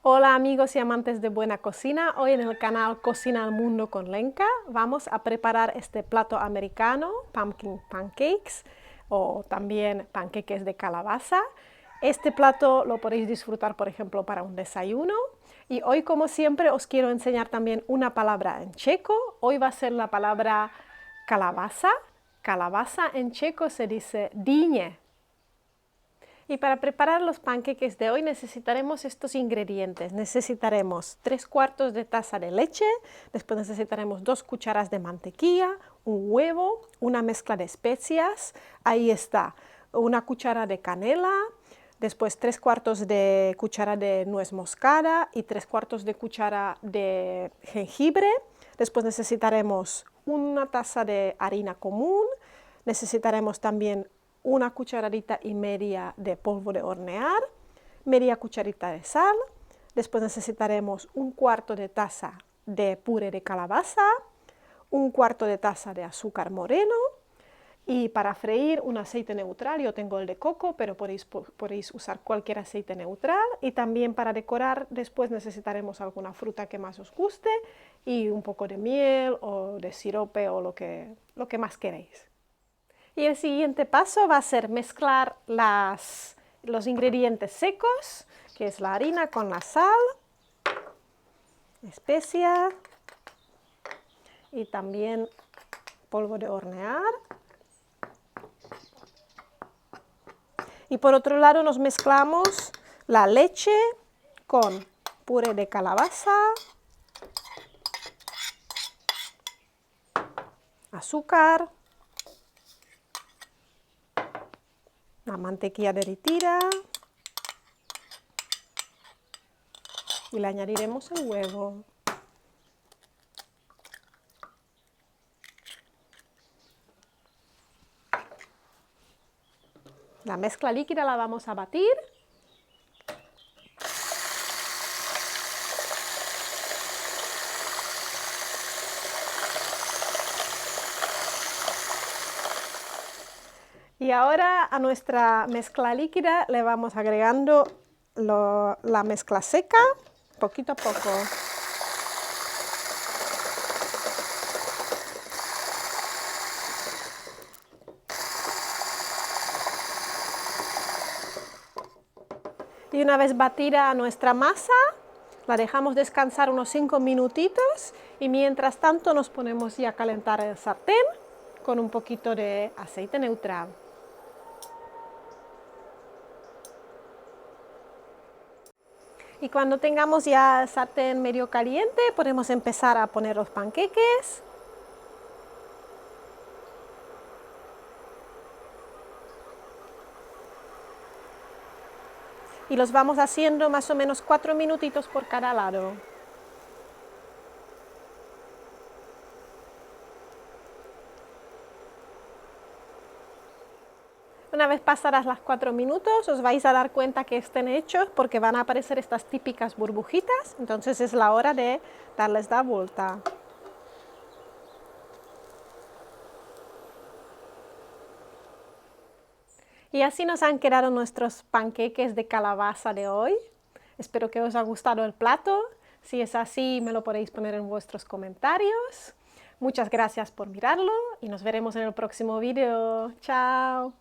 Hola amigos y amantes de buena cocina, hoy en el canal Cocina al Mundo con Lenka vamos a preparar este plato americano, pumpkin pancakes o también panqueques de calabaza. Este plato lo podéis disfrutar por ejemplo para un desayuno y hoy como siempre os quiero enseñar también una palabra en checo. Hoy va a ser la palabra calabaza. Calabaza en checo se dice dině. Y para preparar los panqueques de hoy necesitaremos estos ingredientes. Necesitaremos 3/4 de taza de leche, después necesitaremos 2 cucharas de mantequilla, un huevo, una mezcla de especias, ahí está, una cuchara de canela, después 3/4 de cuchara de nuez moscada y 3/4 de cuchara de jengibre. Después necesitaremos una taza de harina común, necesitaremos también una cucharadita y media de polvo de hornear, media cucharita de sal, después necesitaremos 1/4 de taza de puré de calabaza, 1/4 de taza de azúcar moreno y para freír un aceite neutral, yo tengo el de coco, pero podéis usar cualquier aceite neutral y también para decorar después necesitaremos alguna fruta que más os guste y un poco de miel o de sirope o lo que más queréis. Y el siguiente paso va a ser mezclar los ingredientes secos, que es la harina con la sal, especia y también polvo de hornear. Y por otro lado nos mezclamos la leche con puré de calabaza, azúcar, la mantequilla derretida y le añadiremos el huevo. La mezcla líquida la vamos a batir. Y ahora a nuestra mezcla líquida le vamos agregando la mezcla seca, poquito a poco. Y una vez batida nuestra masa, la dejamos descansar unos 5 minutitos y mientras tanto nos ponemos ya a calentar el sartén con un poquito de aceite neutral. Y cuando tengamos ya el sartén medio caliente, podemos empezar a poner los panqueques. Y los vamos haciendo más o menos 4 minutitos por cada lado. Una vez pasadas las 4 minutos, os vais a dar cuenta que estén hechos porque van a aparecer estas típicas burbujitas, entonces es la hora de darles la vuelta. Y así nos han quedado nuestros panqueques de calabaza de hoy. Espero que os haya gustado el plato. Si es así, me lo podéis poner en vuestros comentarios. Muchas gracias por mirarlo y nos veremos en el próximo vídeo. ¡Chao!